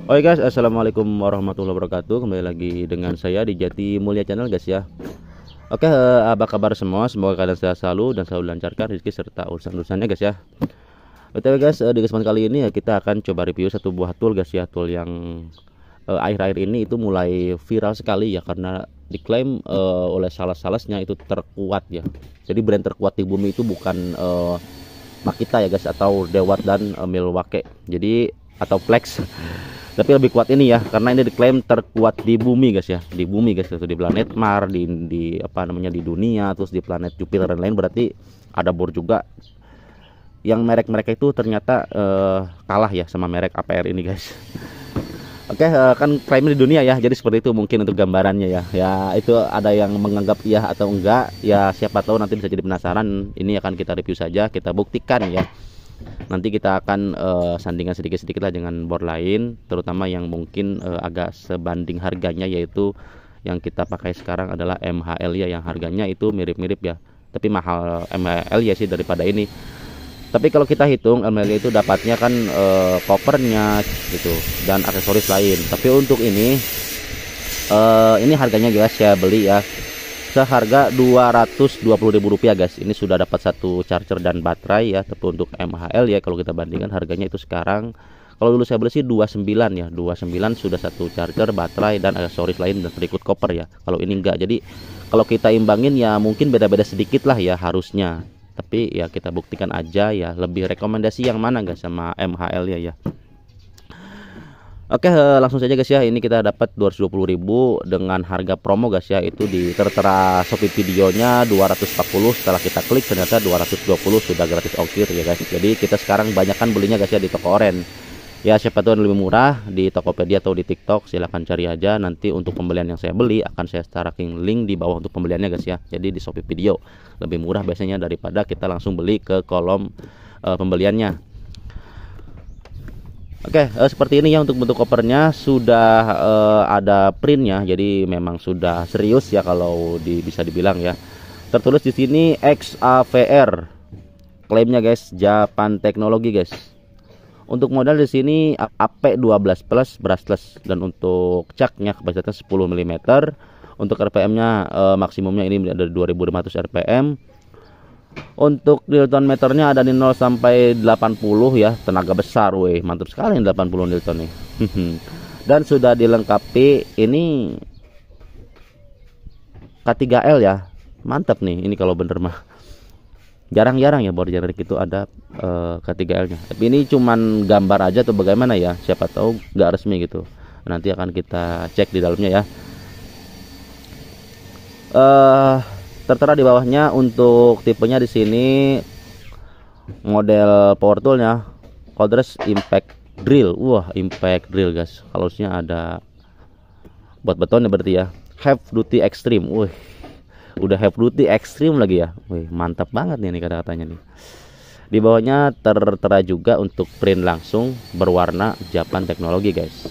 Oke guys, assalamualaikum warahmatullahi wabarakatuh. Kembali lagi dengan saya di Jati Mulia Channel guys ya. Oke, apa kabar semua? Semoga kalian sehat selalu dan selalu lancarkan rezeki serta urusan-urusannya guys ya. Oke guys, di kesempatan kali ini ya kita akan coba review satu buah tool guys ya. Tool yang akhir-akhir ini itu mulai viral sekali ya, karena diklaim oleh sales-salesnya itu terkuat ya. Jadi brand terkuat di bumi itu bukan Makita ya guys, atau Dewat dan Milwaukee. Jadi atau Flex. Tapi lebih kuat ini ya, karena ini diklaim terkuat di bumi guys ya, di bumi guys, itu di planet Mars, di apa namanya, di dunia, terus di planet Jupiter dan lain. Berarti ada bor juga yang merek mereka itu ternyata kalah ya sama merek APR ini guys. Oke, kan klaimnya di dunia ya, jadi seperti itu mungkin untuk gambarannya ya. Ya itu ada yang menganggap iya atau enggak ya, siapa tahu nanti bisa jadi penasaran. Ini akan kita review saja, kita buktikan ya. Nanti kita akan sandingkan sedikit-sedikit lah dengan board lain, terutama yang mungkin agak sebanding harganya, yaitu yang kita pakai sekarang adalah MHL ya, yang harganya itu mirip-mirip ya, tapi mahal MHL ya sih daripada ini. Tapi kalau kita hitung MHL itu dapatnya kan covernya gitu dan aksesoris lain. Tapi untuk ini harganya guys saya beli ya seharga Rp220.000 guys. Ini sudah dapat satu charger dan baterai ya. Tapi untuk MHL ya, kalau kita bandingkan harganya itu sekarang, kalau dulu saya beli sih 29 ya, 29 sudah satu charger, baterai dan aksesoris lain dan berikut koper ya. Kalau ini enggak. Jadi kalau kita imbangin ya mungkin beda-beda sedikit lah ya harusnya. Tapi ya kita buktikan aja ya, lebih rekomendasi yang mana guys sama MHL ya. Oke, langsung saja guys ya. Ini kita dapat 220.000 dengan harga promo guys ya. Itu di tertera Shopee videonya 240. Setelah kita klik ternyata 220 sudah gratis ongkir ya guys. Jadi kita sekarang banyakkan belinya guys ya di toko oren. Ya siapa tahu yang lebih murah di Tokopedia atau di TikTok, silahkan cari aja. Nanti untuk pembelian yang saya beli akan saya taruhin link di bawah untuk pembeliannya guys ya. Jadi di Shopee video lebih murah biasanya daripada kita langsung beli ke kolom pembeliannya. Oke, seperti ini ya untuk bentuk kopernya. Sudah ada printnya, jadi memang sudah serius ya kalau bisa dibilang ya. Tertulis di sini XAVR, klaimnya guys, Japan Teknologi guys. Untuk modal di sini AP12 plus brushless, dan untuk caknya kapasitasnya 10 mm. Untuk RPM-nya maksimumnya ini ada 2500 RPM. Untuk Newton meternya ada di 0 sampai 80 ya, tenaga besar, weh mantap sekali 80 Newton nih. Dan sudah dilengkapi ini K3L ya, mantap nih ini kalau bener mah. Jarang-jarang ya board generic itu ada K3L nya. Tapi ini cuman gambar aja atau bagaimana ya, siapa tahu nggak resmi gitu. Nanti akan kita cek di dalamnya ya. Tertera di bawahnya untuk tipenya di sini model power toolnya Cordless Impact Drill. Wah, Impact Drill guys. Harusnya ada buat betonnya berarti ya. Heavy Duty Extreme. Wih, udah Heavy Duty Extreme lagi ya. Wih, mantap banget nih kata-katanya nih. Di bawahnya tertera juga untuk print langsung berwarna Japan Teknologi guys.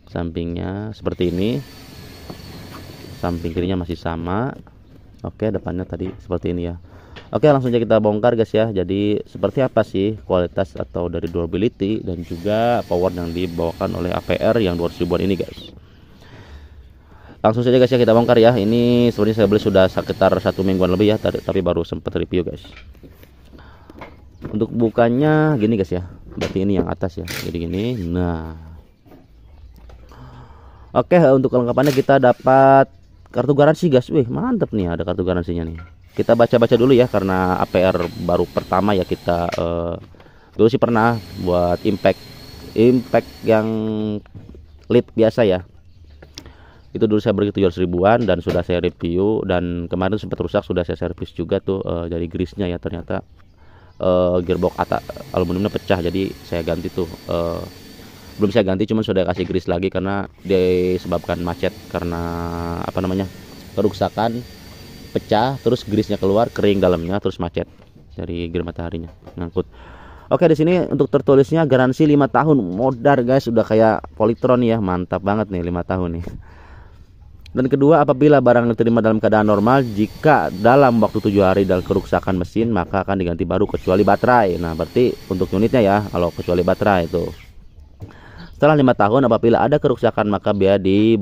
Sampingnya seperti ini. Samping kirinya masih sama. Oke, depannya tadi seperti ini ya. Oke, langsung aja kita bongkar guys ya. Jadi seperti apa sih kualitas atau dari durability dan juga power yang dibawakan oleh APR yang 200 ribuan ini guys. Langsung saja guys ya kita bongkar ya. Ini sebenarnya saya beli sudah sekitar 1 mingguan lebih ya, tapi baru sempat review guys. Untuk bukannya gini guys ya. Berarti ini yang atas ya. Jadi gini. Nah. Oke, untuk kelengkapannya kita dapat kartu garansi guys. Wih, mantep nih, ada kartu garansinya nih. Kita baca-baca dulu ya, karena APR baru pertama ya kita dulu sih pernah buat impact yang lead biasa ya. Itu dulu saya beli 700 ribuan dan sudah saya review, dan kemarin sempat rusak, sudah saya servis juga tuh dari grease-nya ya. Ternyata gearbox atas aluminiumnya pecah, jadi saya ganti tuh. Belum saya ganti, cuman sudah kasih grease lagi karena disebabkan macet, karena apa namanya, kerusakan, pecah, terus grease-nya keluar, kering dalamnya, terus macet dari gear mataharinya ngangkut. Oke, di sini untuk tertulisnya garansi 5 tahun. Modar guys, udah kayak Polytron ya, mantap banget nih 5 tahun nih. Dan kedua, apabila barang diterima dalam keadaan normal, jika dalam waktu 7 hari dan kerusakan mesin, maka akan diganti baru kecuali baterai. Nah, berarti untuk unitnya ya, kalau kecuali baterai itu. Setelah 5 tahun apabila ada kerusakan maka biaya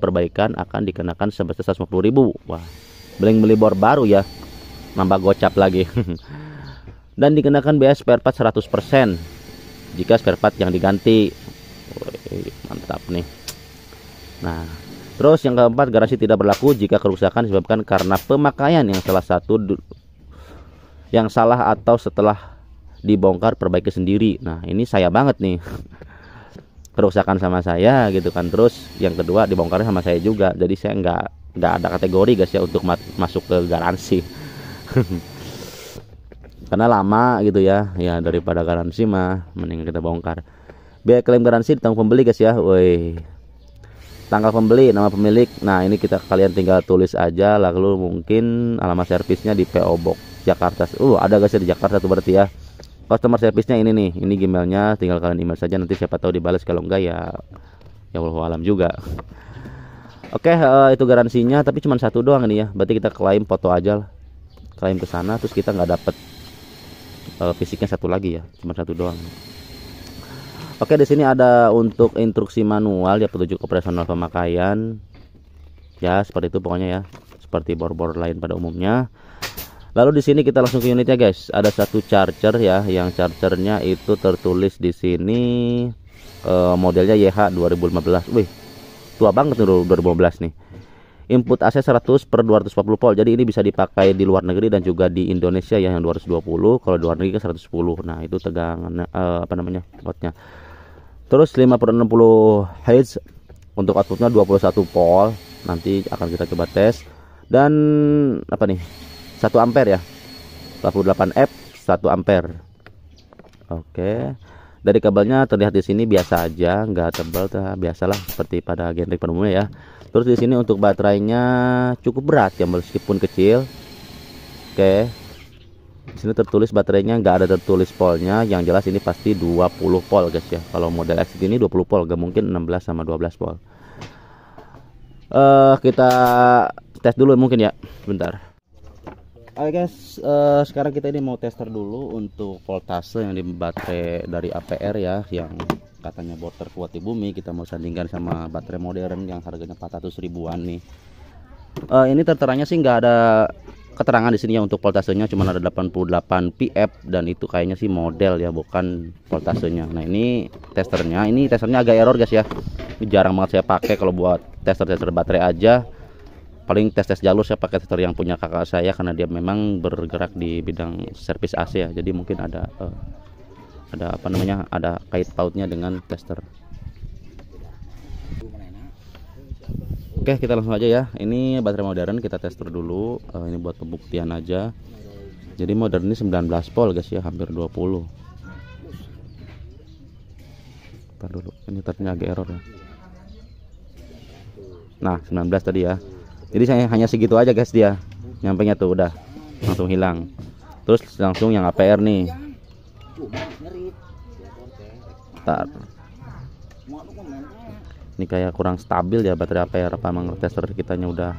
perbaikan akan dikenakan sebesar 150.000. Wah, beli bor baru ya, nambah gocap lagi. Dan dikenakan biaya spare part 100% jika spare part yang diganti. Wih, mantap nih. Nah, terus yang keempat, garansi tidak berlaku jika kerusakan disebabkan karena pemakaian yang salah atau setelah dibongkar perbaiki sendiri. Nah, ini saya banget nih. Kerusakan sama saya gitu kan. Terus yang kedua dibongkarnya sama saya juga. Jadi saya nggak ada kategori guys ya untuk masuk ke garansi. Karena lama gitu ya. Ya daripada garansi mah mending kita bongkar. Biaya klaim garansi ditanggung pembeli guys ya. Woi. Tanggal pembeli, nama pemilik. Nah, ini kalian tinggal tulis aja, lalu mungkin alamat servisnya di PO Box Jakarta. Ada guys ya di Jakarta tuh berarti ya. Customer service-nya ini nih, ini emailnya, tinggal kalian email saja, nanti siapa tahu dibalas, kalau enggak ya wallahu alam juga. Oke, itu garansinya, tapi cuma satu doang nih ya. Berarti kita klaim foto aja lah. Klaim ke sana, terus kita nggak dapet fisiknya satu lagi ya, cuma satu doang. Oke, di sini ada untuk instruksi manual ya, petunjuk operasional pemakaian. Ya, seperti itu pokoknya ya. Seperti bor-bor lain pada umumnya. Lalu di sini kita langsung ke unitnya guys. Ada satu charger ya, yang chargernya itu tertulis di sini modelnya YH 2015. Wih, tua banget nih 2015 nih. Input AC 100/240 volt. Jadi ini bisa dipakai di luar negeri dan juga di Indonesia ya, yang 220. Kalau di luar negeri kan 110. Nah, itu tegangan wattnya. Terus 5/60 Hz untuk outputnya 21 volt. Nanti akan kita coba tes. Dan apa nih? 1 ampere ya, 48F 1 ampere. Oke, dari kabelnya terlihat di sini biasa aja, nggak tebal, biasalah seperti pada genre pada umumnya ya. Terus di sini untuk baterainya cukup berat ya, meskipun kecil. Oke, di sini tertulis baterainya, nggak ada tertulis voltnya. Yang jelas ini pasti 20 volt guys ya. Kalau model X ini 20 volt, nggak mungkin 16 sama 12 volt. Kita tes dulu mungkin ya, bentar. Oke guys, sekarang kita ini mau tester dulu untuk voltase yang di baterai dari APR ya, yang katanya bor terkuat di bumi. Kita mau sandingkan sama baterai modern yang harganya 400 ribuan nih. Ini terteranya sih nggak ada keterangan di sini ya untuk voltasenya, cuma ada 88 pF dan itu kayaknya sih model ya, bukan voltasenya. Nah, ini testernya agak error guys ya. Ini jarang banget saya pakai kalau buat tester baterai aja. Paling tes jalur saya pakai tester yang punya kakak saya, karena dia memang bergerak di bidang servis AC ya. Jadi mungkin ada ada kait pautnya dengan tester. Oke, kita langsung aja ya. Ini baterai modern, kita tester dulu. Ini buat pembuktian aja. Jadi modern ini 19 volt guys ya, hampir 20. Ntar dulu, ini ternyata agak error ya. Nah, 19 tadi ya. Jadi saya hanya segitu aja guys, dia nyampainya tuh udah langsung hilang. Terus langsung yang APR nih. Bentar. Ini kayak kurang stabil ya baterai APR, apa emang tester kitanya udah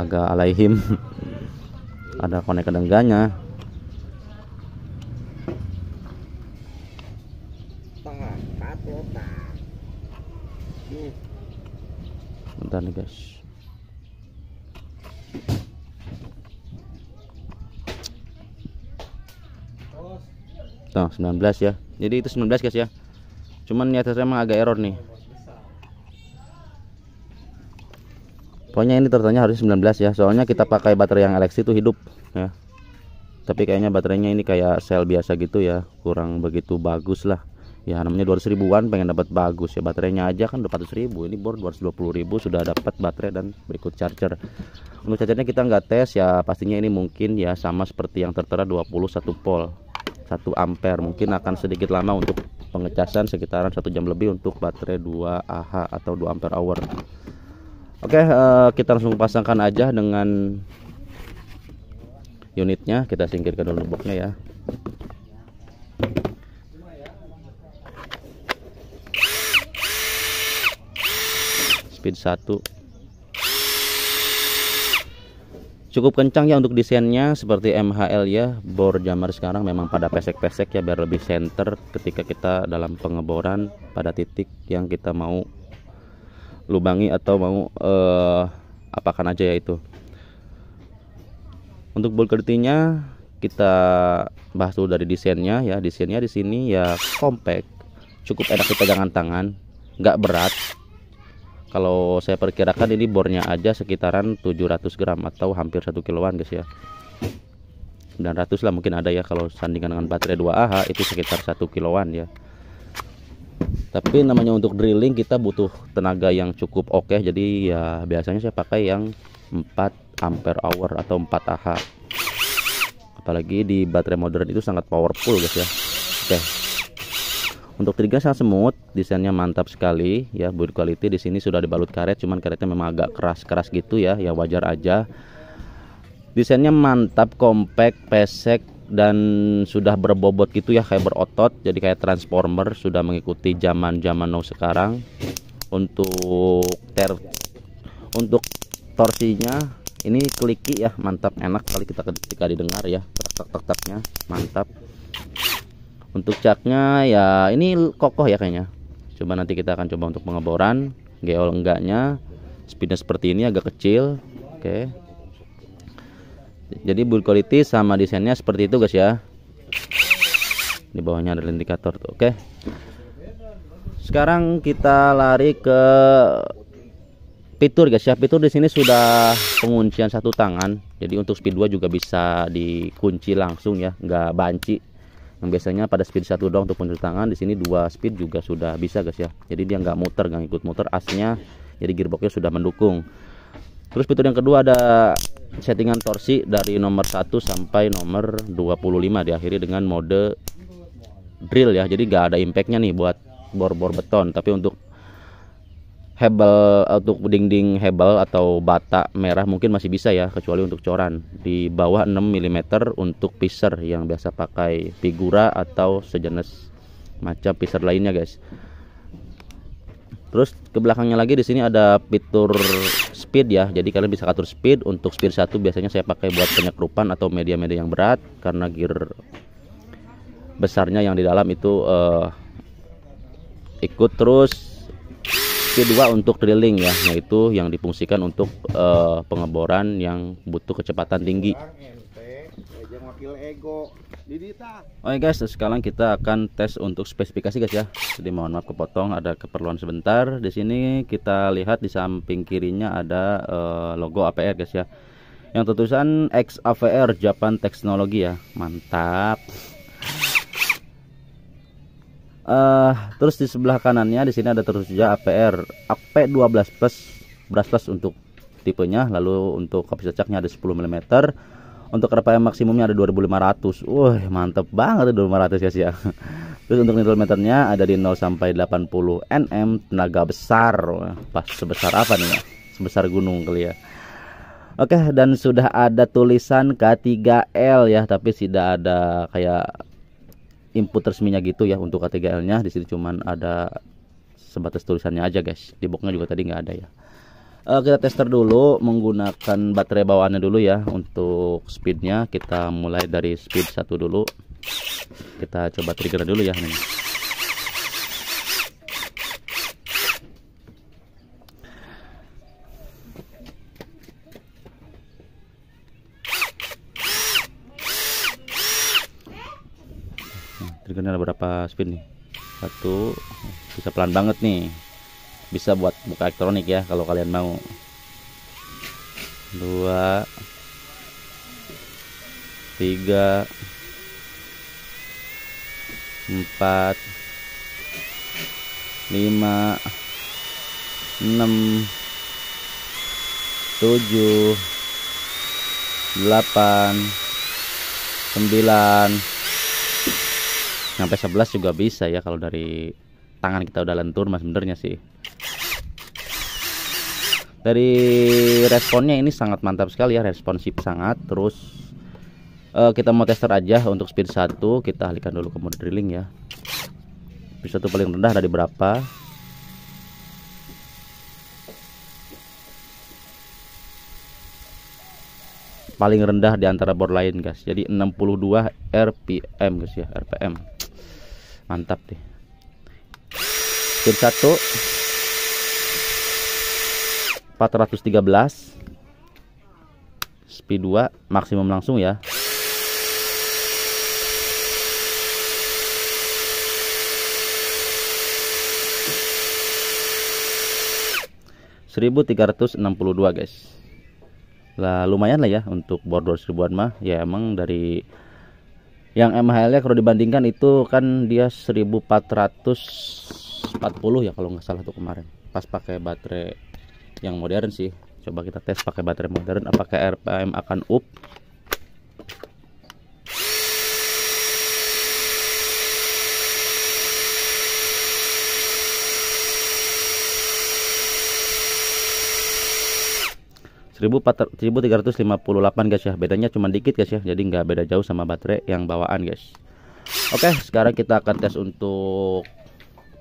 agak alaihim. Ada konek kedengganya. Bentar nih guys. Tuh, 19 ya. Jadi itu 19 guys ya. Cuman nyatanya emang agak error nih. Pokoknya ini tertanya harus 19 ya. Soalnya kita pakai baterai yang LX itu hidup ya. Tapi kayaknya baterainya ini kayak sel biasa gitu ya. Kurang begitu bagus lah. Ya namanya 200 ribuan pengen dapat bagus ya. Baterainya aja kan 400 ribu. Ini bor 220 ribu sudah dapat baterai dan berikut charger. Untuk chargernya kita nggak tes ya. Pastinya ini mungkin ya sama seperti yang tertera 21 volt 1 ampere. Mungkin akan sedikit lama untuk pengecasan, sekitaran 1 jam lebih untuk baterai 2 Ah atau 2 ampere hour. Oke, kita langsung pasangkan aja dengan unitnya. Kita singkirkan dulu boxnya ya. Speed 1, Cukup kencang ya untuk desainnya seperti MHL ya. Bor jammer sekarang memang pada pesek-pesek ya, biar lebih center ketika kita dalam pengeboran pada titik yang kita mau lubangi atau mau apakan aja ya itu. Untuk bolt quality-nya kita bahas dulu dari desainnya ya. Desainnya di sini ya compact, cukup enak dipegangan tangan, nggak berat. Kalau saya perkirakan ini bornya aja sekitaran 700 gram atau hampir 1 kiloan guys ya. 900 lah mungkin ada ya, kalau sandingan dengan baterai 2Ah itu sekitar 1 kiloan ya. Tapi namanya untuk drilling kita butuh tenaga yang cukup oke, jadi ya biasanya saya pakai yang 4 ampere hour atau 4Ah. Apalagi di baterai modern itu sangat powerful guys ya. Oke. Untuk trigger sangat smooth, desainnya mantap sekali ya. Build quality di sini sudah dibalut karet, cuman karetnya memang agak keras-keras gitu ya, ya wajar aja. Desainnya mantap, compact, pesek, dan sudah berbobot gitu ya, kayak berotot, jadi kayak transformer, sudah mengikuti zaman-zaman now sekarang. Untuk torsinya ini kliki ya, mantap, enak kali kita ketika didengar ya, tak-tak-taknya mantap. Untuk caknya ya ini kokoh ya kayaknya. Coba nanti kita akan coba untuk pengeboran. Geol enggaknya, speednya seperti ini agak kecil. Oke. Jadi build quality sama desainnya seperti itu guys ya. Di bawahnya ada indikator tuh. Oke. Sekarang kita lari ke fitur guys ya. Fitur di sini sudah penguncian satu tangan. Jadi untuk speed 2 juga bisa dikunci langsung ya, nggak banci. Yang biasanya pada speed 1 doang untuk kunci tangan, di sini 2 speed juga sudah bisa guys ya. Jadi dia nggak muter, nggak ikut muter asnya. Jadi gearboxnya sudah mendukung. Terus fitur yang kedua ada settingan torsi dari nomor 1 sampai nomor 25, diakhiri dengan mode drill ya. Jadi nggak ada impactnya nih buat bor-bor beton, tapi untuk hebel, untuk dinding hebel atau bata merah mungkin masih bisa ya, kecuali untuk coran. Di bawah 6 mm untuk pisser yang biasa pakai figura atau sejenis macam pisser lainnya guys. Terus ke belakangnya lagi di sini ada fitur speed ya. Jadi kalian bisa atur speed. Untuk speed 1 biasanya saya pakai buat penyekrupan atau media-media yang berat, karena gear besarnya yang di dalam itu ikut. Terus speed 2 untuk drilling ya, yaitu yang difungsikan untuk pengeboran yang butuh kecepatan tinggi. Oke guys, sekarang kita akan tes untuk spesifikasi guys ya. Jadi mohon maaf kepotong, ada keperluan sebentar. Di sini kita lihat di samping kirinya ada logo APR guys ya, yang tertulisan X AVR Japan Technology ya, mantap. Terus di sebelah kanannya di sini ada terus saja APR AP12 plus brushless untuk tipenya. Lalu untuk kapasitas caknya ada 10 mm. Untuk RPM maksimumnya ada 2500. Wah, mantep banget 2500 guys ya. Terus untuk needle meternya ada di 0 sampai 80 Nm, tenaga besar. Wah, pas sebesar apa nih ya? Sebesar gunung kali ya. Oke, dan sudah ada tulisan K3L ya, tapi tidak ada kayak input resminya gitu ya. Untuk K3L-nya di sini cuman ada sebatas tulisannya aja guys. Di boxnya juga tadi nggak ada ya. Kita tester dulu menggunakan baterai bawaannya dulu ya. Untuk speednya kita mulai dari speed 1 dulu. Kita coba trigger dulu ya nih. Triggernya ada berapa speed nih? 1, bisa pelan banget nih. Bisa buat buka elektronik ya kalau kalian mau. 2, 3, 4, 5, 6, 7, 8, 9, sampai 11 juga bisa ya kalau dari tangan kita udah lentur mas, sebenarnya sih. Dari responnya ini sangat mantap sekali ya, responsif sangat. Terus kita mau tester aja untuk speed 1, kita alihkan dulu ke mode drilling ya. Speed 1 paling rendah dari berapa? paling rendah di antara bor lain guys. Jadi 62 RPM guys ya, RPM. Mantap deh. Speed 1 413. Speed 2 maksimum langsung ya. (1362) guys. Lah lumayan lah ya untuk bor 2000-an mah. Ya emang dari yang MHL-nya kalau dibandingkan itu kan dia 1440 ya kalau nggak salah tuh kemarin. Pas pakai baterai yang modern sih. Coba kita tes pakai baterai modern apakah RPM akan up. (1358) guys ya. Bedanya cuma dikit guys ya. Jadi nggak beda jauh sama baterai yang bawaan guys. Oke, sekarang kita akan tes untuk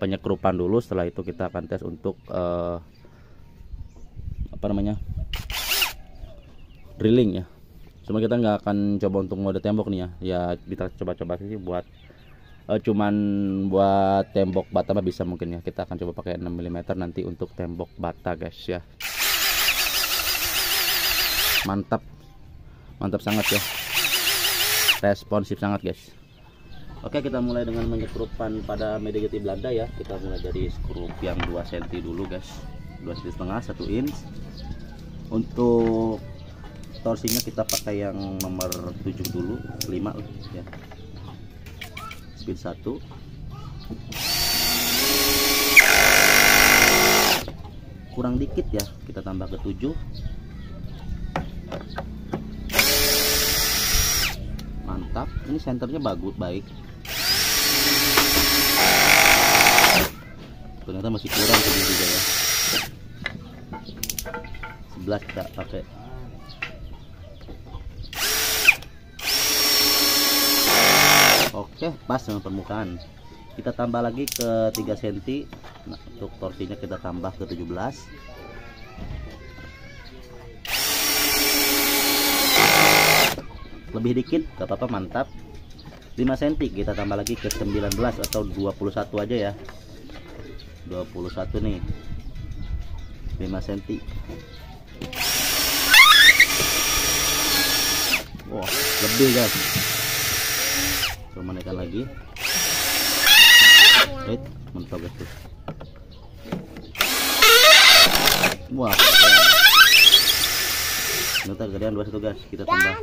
penyekrupan dulu. Setelah itu kita akan tes untuk apa namanya, drilling ya. Cuma kita nggak akan coba untuk mode tembok nih ya. Ya kita coba-coba sih buat cuman buat tembok bata mah bisa mungkin ya. Kita akan coba pakai 6 mm nanti untuk tembok bata guys ya. Mantap sangat ya, responsif sangat guys. Oke, kita mulai dengan menyekrupan pada media jati Belanda ya. Kita mulai dari skrup yang 2 cm dulu guys, 2,5 cm 1 inch. Untuk torsinya kita pakai yang nomor 7 dulu, 5 ya. Speed 1 kurang dikit ya, kita tambah ke 7. Mantap, ini senternya baik. Ternyata masih kurang tadi juga ya. 11 kita pakai. Oke, pas dengan permukaan. Kita tambah lagi ke 3 cm. Nah, untuk torsinya kita tambah ke 17. Lebih dikit gak apa-apa, mantap. 5 cm kita tambah lagi ke 19 atau 21 aja ya. 21 nih, 5 cm. Wah, lebih guys. Coba naikkan lagi. Mentok guys tuh. Wah, ini kegedean 21 guys. Kita tambah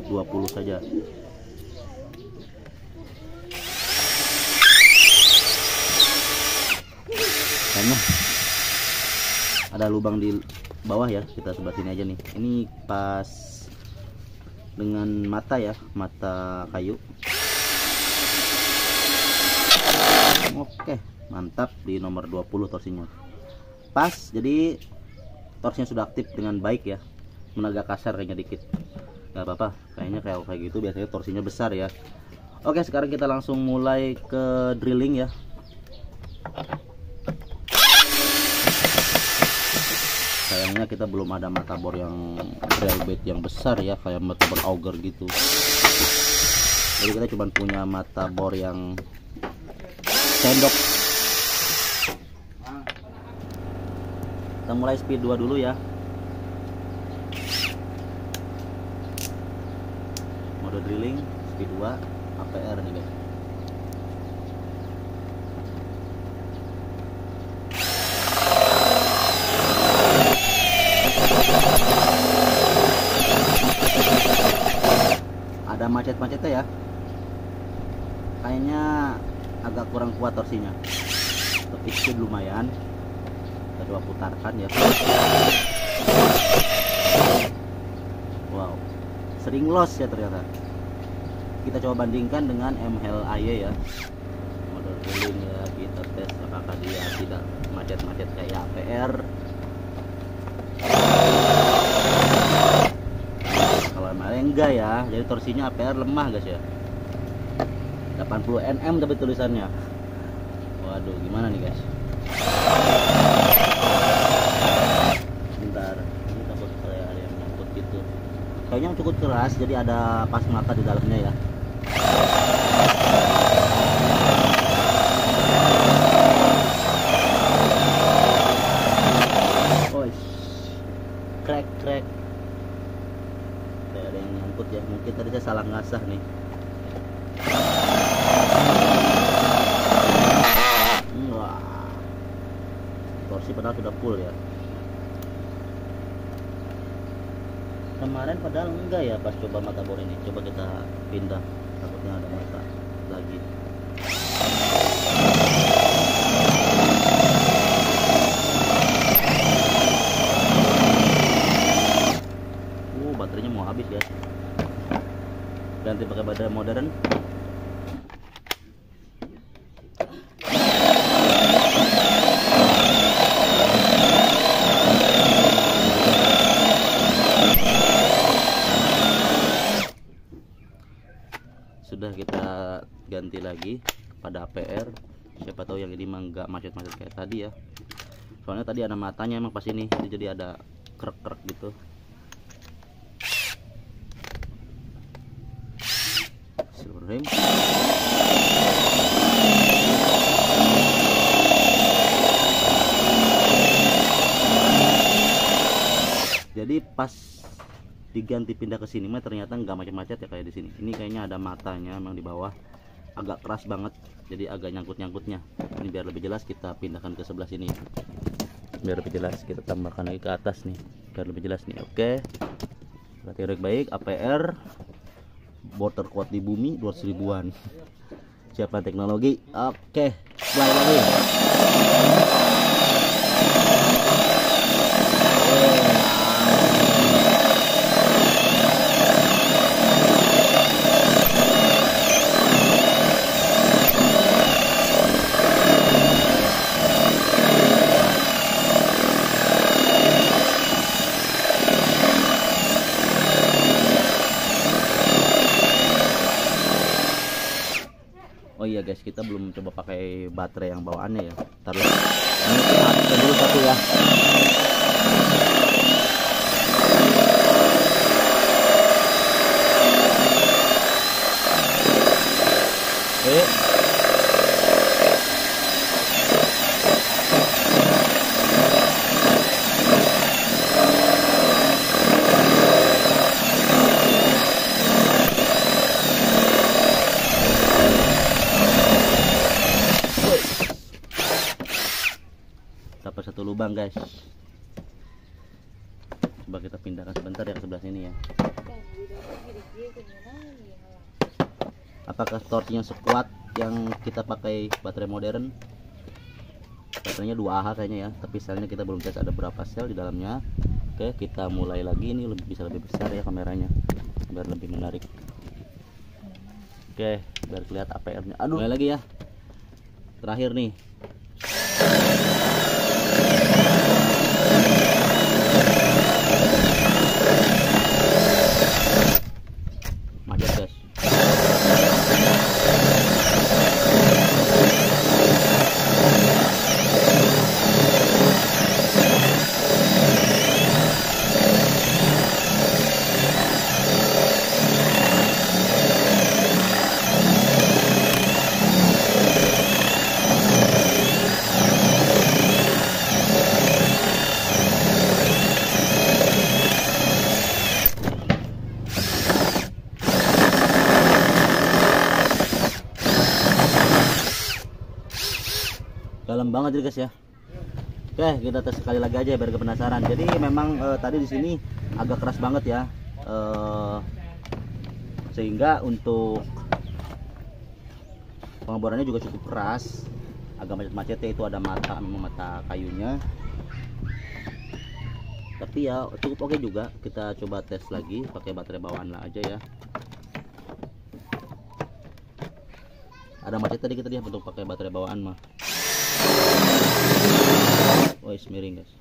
20 saja. Karena ada lubang di bawah ya, kita sebelah sini aja nih. Ini pas dengan mata ya, mata kayu. Oke, mantap di nomor 20 torsinya. Pas, jadi torsinya sudah aktif dengan baik ya. Agak kasar kayaknya dikit. Gak apa-apa, kayaknya kayak gitu biasanya torsinya besar ya. Oke, sekarang kita langsung mulai ke drilling ya. Sayangnya kita belum ada mata bor yang drill bit yang besar ya, kayak mata bor auger gitu. Jadi kita cuma punya mata bor yang sendok. Kita mulai speed 2 dulu ya. Mode drilling speed 2 APR nih guys. Ada macet-macetnya ya. Kayaknya agak kurang kuat torsinya. Tapi speed lumayan. Kita coba putarkan ya. Wow, sering loss ya ternyata. Kita coba bandingkan dengan MHL-AY ya. Model drilling ya, kita tes apakah dia tidak macet-macet kayak APR. Kalau MHL enggak ya, jadi torsinya APR lemah guys ya. 80 Nm tapi tulisannya. Waduh, gimana nih guys? Bentar, ini takut kayak ada yang nyangkut gitu. kayunya cukup keras, jadi ada pas mata di dalamnya ya. Krek kayak ada yang nyangkut ya, mungkin tadi saya salah ngasah nih. Wah, torsi padahal sudah full ya. Kemarin padahal enggak ya pas coba mata bor ini. Coba kita pindah, takutnya ada mata lagi. Baterainya mau habis ya. Ganti pakai baterai modern. Sudah kita ganti lagi pada APR. Siapa tahu yang ini mah nggak macet-macet kayak tadi ya. Soalnya tadi ada matanya emang pas ini, jadi ada krek-krek gitu. Rem. Jadi pas diganti pindah ke sini mah ternyata nggak macet-macet ya kayak di sini. Ini kayaknya ada matanya memang di bawah, agak keras banget, jadi agak nyangkut-nyangkutnya. Ini biar lebih jelas kita pindahkan ke sebelah sini. Biar lebih jelas kita tambahkan lagi ke atas nih, biar lebih jelas nih. Oke. Berarti baik-baik APR. Bor terkuat di bumi 200 ribuan. Siapa teknologi? Oke, mulai lagi. Oh iya guys, kita belum coba pakai baterai yang bawaannya ya. Taruh ini dulu satu ya. Dapat satu lubang guys. Coba kita pindahkan sebentar ya ke sebelah sini ya. Apakah torsinya sekuat yang kita pakai baterai modern? Baterainya 2Ah kayaknya ya, tapi selnya kita belum tes ada berapa sel di dalamnya. Oke, kita mulai lagi. Ini bisa lebih besar ya kameranya biar lebih menarik. Oke, biar kelihatan APR-nya. Aduh, mulai lagi ya. Terakhir nih. Macet guys. Dalam banget jadi guys ya. Oke, kita tes sekali lagi aja biar penasaran. Jadi memang tadi di sini agak keras banget ya, sehingga untuk pengeborannya juga cukup keras, agak macet-macetnya. Itu ada mata, memang mata kayunya. Tapi ya cukup oke juga. Kita coba tes lagi pakai baterai bawaan lah aja ya. Ada macet tadi kita dia untuk pakai baterai bawaan mah. Oh, miring guys.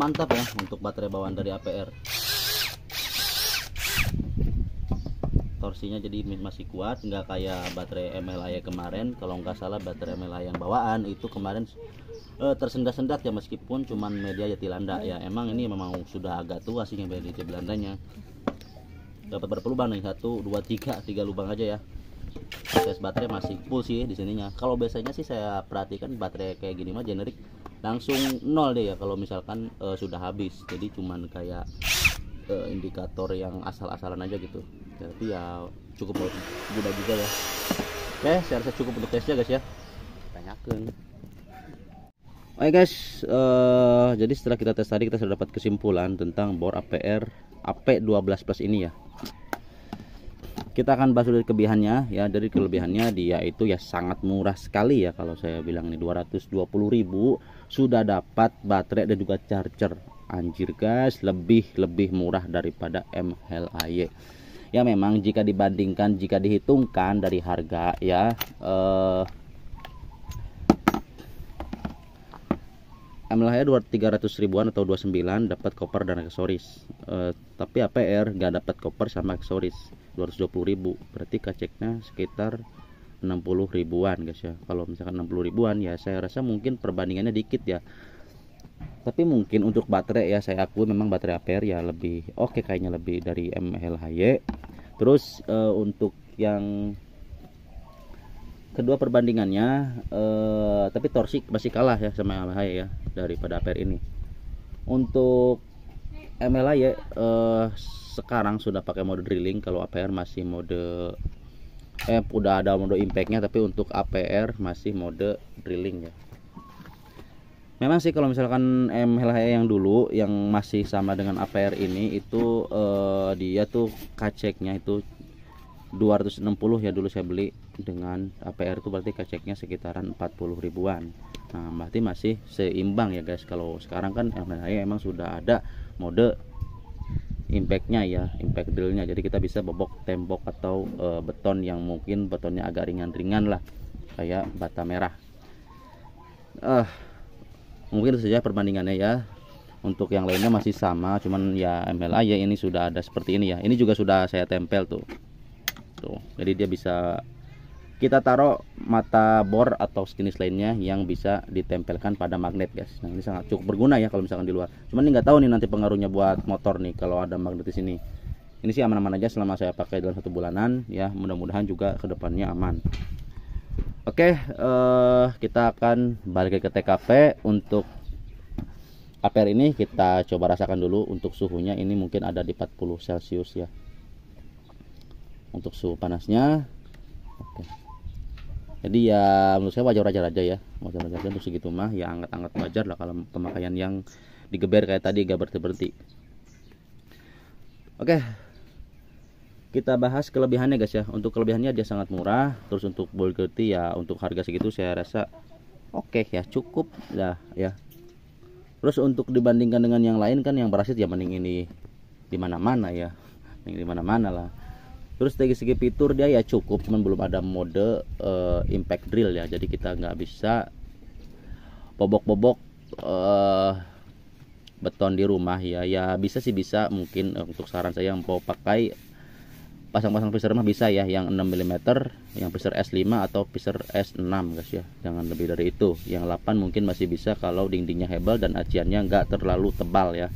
mantap ya untuk baterai bawaan dari APR. Torsinya jadi masih kuat, nggak kayak baterai MLAY kemarin. Kalau nggak salah baterai MLAY yang bawaan itu kemarin tersendat-sendat ya, meskipun cuman media jati landa ya. Emang ini memang sudah agak tua sih yang media jati landanya. Dapat berapa lubang nih? 1, 2, 3 lubang aja ya. Tes baterai masih full sih di sininya. Kalau biasanya sih saya perhatikan baterai kayak gini mah generik langsung nol deh ya kalau misalkan sudah habis. Jadi cuman kayak indikator yang asal-asalan aja gitu. Tapi ya cukup mudah juga ya. Oke, saya rasa cukup untuk tesnya guys ya. Tanyakan. Oke guys, jadi setelah kita tes tadi kita sudah dapat kesimpulan tentang bor APR AP12 Plus ini ya. Kita akan bahas dari kelebihannya ya. Dari kelebihannya dia itu ya sangat murah sekali ya. Kalau saya bilang ini 220.000 sudah dapat baterai dan juga charger. Anjir guys, lebih murah daripada MLAY. Ya memang jika dihitungkan dari harga ya, MLAY 300 ribuan atau 29 dapat koper dan aksesoris. Tapi APR nggak dapat koper sama aksesoris, 220.000. Berarti kaceknya sekitar 60 ribuan guys ya. Kalau misalkan 60 ribuan ya saya rasa mungkin perbandingannya dikit ya. Tapi mungkin untuk baterai ya saya akui memang baterai APR ya lebih oke, kayaknya lebih dari MLAY. Terus untuk yang kedua perbandingannya, tapi torsi masih kalah ya sama MLAY ya daripada APR ini. Untuk MLAY sekarang sudah pakai mode drilling, kalau APR masih mode udah ada mode impactnya, tapi untuk APR masih mode drilling ya. Memang sih kalau misalkan MLAY yang dulu yang masih sama dengan APR ini itu dia tuh kaceknya itu 260 ya dulu saya beli. Dengan APR itu berarti kaceknya sekitaran 40 ribuan. Nah berarti masih seimbang ya guys. Kalau sekarang kan MLAY emang sudah ada mode impactnya ya, impact drillnya. Jadi kita bisa bobok tembok atau beton yang mungkin betonnya agak ringan-ringan lah, kayak bata merah. Mungkin itu saja perbandingannya ya. Untuk yang lainnya masih sama, cuman ya MLAY ini sudah ada seperti ini ya. Ini juga sudah saya tempel tuh. Jadi dia bisa kita taruh mata bor atau sejenis lainnya yang bisa ditempelkan pada magnet guys. Nah ini sangat cukup berguna ya kalau misalkan di luar. Cuman ini nggak tahu nih nanti pengaruhnya buat motor nih kalau ada magnet di sini. Ini sih aman-aman aja selama saya pakai dalam 1 bulanan ya. Mudah-mudahan juga kedepannya aman. Oke, kita akan balik ke TKP. Untuk APR ini kita coba rasakan dulu untuk suhunya. Ini mungkin ada di 40 Celcius ya untuk suhu panasnya. Oke. Jadi ya menurut saya wajar-wajar aja ya, wajar-wajar aja untuk segitu mah ya, anget-anget wajar lah kalau pemakaian yang digeber kayak tadi gak berhenti-berhenti. Oke, kita bahas kelebihannya guys ya. Untuk kelebihannya dia sangat murah. Terus untuk bulky ya untuk harga segitu saya rasa oke ya, cukup lah ya. Terus untuk dibandingkan dengan yang lain kan yang berasit ya mending ini di mana-mana ya, di mana-mana lah. Terus dari segi fitur dia ya cukup, cuman belum ada mode impact drill ya. Jadi kita nggak bisa bobok-bobok beton di rumah ya. Ya bisa sih, bisa mungkin. Untuk saran saya yang mau pakai pasang-pasang pisar mah bisa ya, yang 6 mm, yang pisar S5 atau pisar S6 guys ya. Jangan lebih dari itu. Yang 8 mungkin masih bisa kalau dindingnya hebel dan aciannya nggak terlalu tebal ya.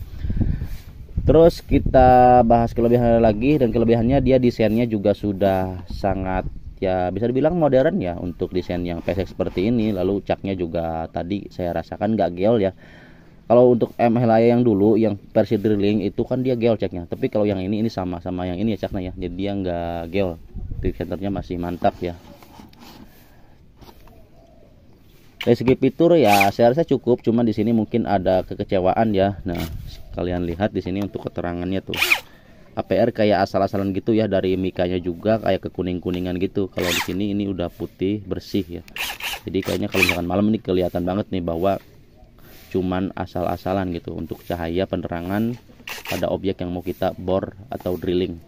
Terus kita bahas kelebihannya lagi, dan kelebihannya dia desainnya juga sudah sangat ya bisa dibilang modern ya untuk desain yang pesek seperti ini. Lalu caknya juga tadi saya rasakan nggak geol ya. Kalau untuk MLAY yang dulu yang versi drilling itu kan dia geol caknya, tapi kalau yang ini sama yang ini ya caknya ya, jadi dia nggak geol. Di centernya masih mantap ya. Dari segi fitur ya saya rasa cukup, cuman di sini mungkin ada kekecewaan ya. Nah kalian lihat di sini untuk keterangannya tuh, APR kayak asal-asalan gitu ya, dari mikanya juga kayak kekuning-kuningan gitu. Kalau di sini ini udah putih bersih ya. Jadi kayaknya kalau misalkan malam ini kelihatan banget nih bahwa cuman asal-asalan gitu untuk cahaya penerangan pada objek yang mau kita bor atau drilling.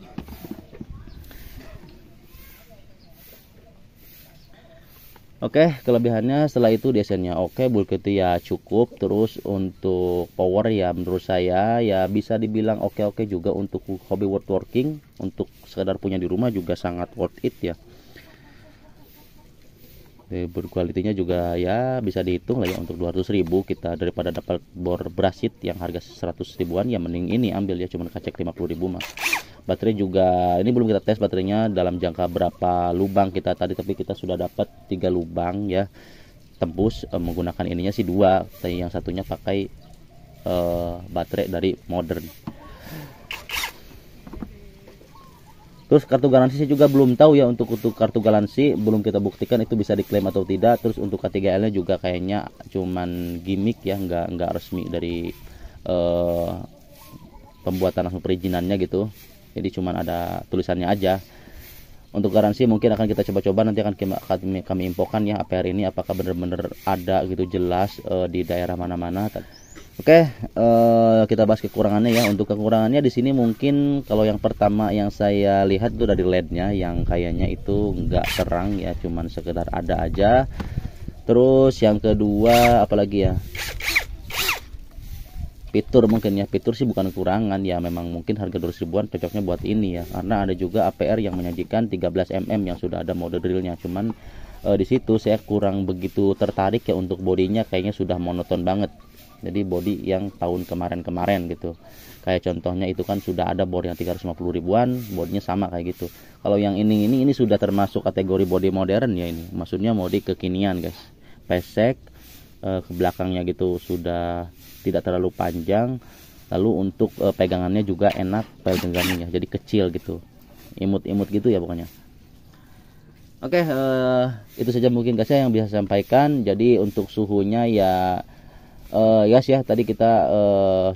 Oke, kelebihannya setelah itu desainnya oke, bulkitnya ya cukup. Terus untuk power ya menurut saya ya bisa dibilang oke-oke juga untuk hobi woodworking. Untuk sekedar punya di rumah juga sangat worth it ya. Berkualitinya juga ya bisa dihitung lah ya, untuk 200.000 kita daripada dapat bor brasit yang harga 100 ribuan ya mending ini ambil ya, cuman kacek 50.000 mah. Baterai juga ini belum kita tes baterainya dalam jangka berapa lubang kita tadi, tapi kita sudah dapat 3 lubang ya tembus. Menggunakan ininya sih 2, tapi yang satunya pakai baterai dari modern. Terus kartu garansi saya juga belum tahu ya, untuk kartu garansi belum kita buktikan itu bisa diklaim atau tidak. Terus untuk K3L nya juga kayaknya cuman gimmick ya, nggak resmi dari pembuatan langsung perizinannya gitu. Jadi cuman ada tulisannya aja. Untuk garansi mungkin akan kita coba-coba, nanti akan kami infokan ya APR ini apakah benar-benar ada gitu jelas di daerah mana-mana. Oke, kita bahas kekurangannya ya. Untuk kekurangannya di sini mungkin kalau yang pertama yang saya lihat itu dari LED-nya yang kayaknya itu nggak terang ya, cuman sekedar ada aja. Terus yang kedua apalagi ya? Fitur mungkin ya, fitur sih bukan kekurangan ya, memang mungkin harga 200 ribuan cocoknya buat ini ya. Karena ada juga APR yang menyajikan 13 mm yang sudah ada mode drillnya, cuman di situ saya kurang begitu tertarik ya, untuk bodinya kayaknya sudah monoton banget. Jadi body yang tahun kemarin-kemarin gitu. Kayak contohnya itu kan sudah ada bor yang 350 ribuan, bodinya sama kayak gitu. Kalau yang ini sudah termasuk kategori body modern ya ini. Maksudnya mode kekinian, guys. Pesek ke belakangnya gitu sudah tidak terlalu panjang. Lalu untuk pegangannya juga enak pegangannya, jadi kecil gitu. Imut-imut gitu ya pokoknya. Oke, itu saja mungkin guys yang bisa saya sampaikan. Jadi untuk suhunya ya guys ya, tadi kita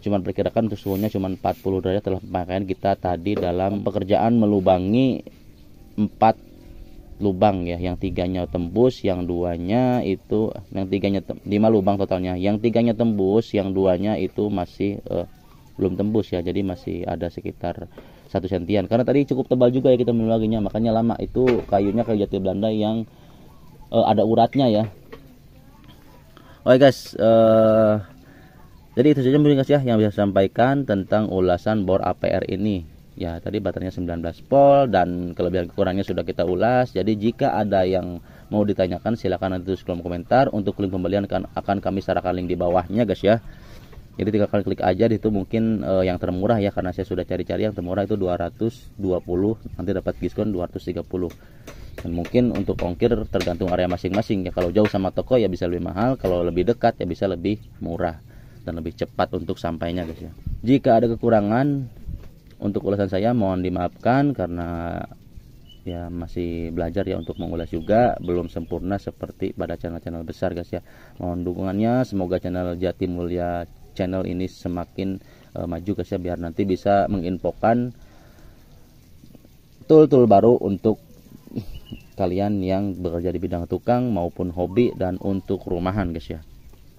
cuman perkirakan untuk suhunya cuman 40 derajat setelah pemakaian kita tadi dalam pekerjaan melubangi 4 lubang ya, yang 3-nya tembus, yang 2-nya itu, yang 3-nya 5 lubang totalnya, yang 3-nya tembus, yang 2-nya itu masih belum tembus ya, jadi masih ada sekitar 1 sentian, karena tadi cukup tebal juga ya kita melubanginya, makanya lama. Itu kayunya kayu jati Belanda yang ada uratnya ya. Oke guys, jadi itu saja mungkin guys ya yang bisa sampaikan tentang ulasan bor APR ini. Ya tadi baterainya 19 volt dan kelebihan kekurangannya sudah kita ulas. Jadi jika ada yang mau ditanyakan silahkan nanti tulis kolom komentar. Untuk link pembelian akan kami serahkan link di bawahnya guys ya. Jadi tinggal klik aja di situ, mungkin yang termurah ya, karena saya sudah cari-cari yang termurah itu 220, nanti dapat diskon 230. Dan mungkin untuk ongkir tergantung area masing-masing ya. Kalau jauh sama toko ya bisa lebih mahal, kalau lebih dekat ya bisa lebih murah dan lebih cepat untuk sampainya guys ya. Jika ada kekurangan untuk ulasan saya mohon dimaafkan, karena ya masih belajar ya untuk mengulas juga, belum sempurna seperti pada channel-channel besar guys ya. Mohon dukungannya, semoga channel Jati Mulia channel ini semakin maju guys ya, biar nanti bisa menginfokan tool-tool baru untuk kalian yang bekerja di bidang tukang maupun hobi dan untuk rumahan guys ya.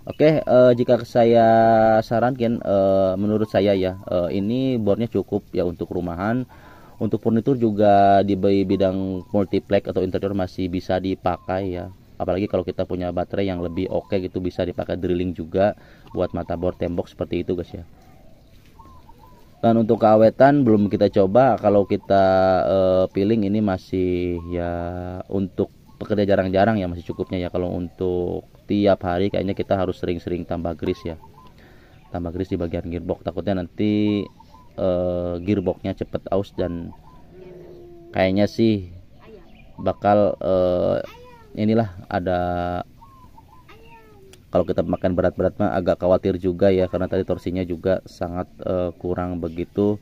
Oke, jika saya sarankan menurut saya ya, ini bornya cukup ya untuk rumahan. Untuk furnitur juga di bidang multiplex atau interior masih bisa dipakai ya. Apalagi kalau kita punya baterai yang lebih oke gitu, bisa dipakai drilling juga buat mata bor tembok seperti itu guys ya. Dan untuk keawetan belum kita coba, kalau kita peeling ini masih ya untuk pekerja jarang-jarang ya, masih cukupnya ya. Kalau untuk tiap hari kayaknya kita harus sering-sering tambah grease ya, tambah grease di bagian gearbox, takutnya nanti gearboxnya cepet aus dan kayaknya sih bakal inilah ada, kalau kita makan berat-berat mah agak khawatir juga ya, karena tadi torsinya juga sangat kurang begitu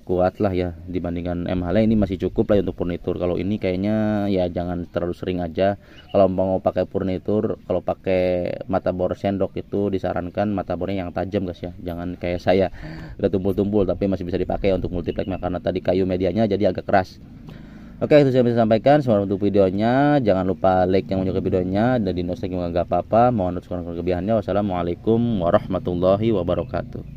kuat lah ya dibandingkan MHL. Ini masih cukup lah untuk furnitur. Kalau ini kayaknya ya jangan terlalu sering aja. Kalau mau pakai furnitur, kalau pakai mata bor sendok itu disarankan mata bornya yang tajam guys ya, jangan kayak saya udah tumpul-tumpul tapi masih bisa dipakai untuk multiplex, karena tadi kayu medianya jadi agak keras. Oke, itu saya bisa sampaikan. Semoga untuk videonya, jangan lupa like yang menyukai videonya, dan di notifikasi juga nggak apa-apa. Mohon untuk kelebihannya. Wassalamualaikum warahmatullahi wabarakatuh.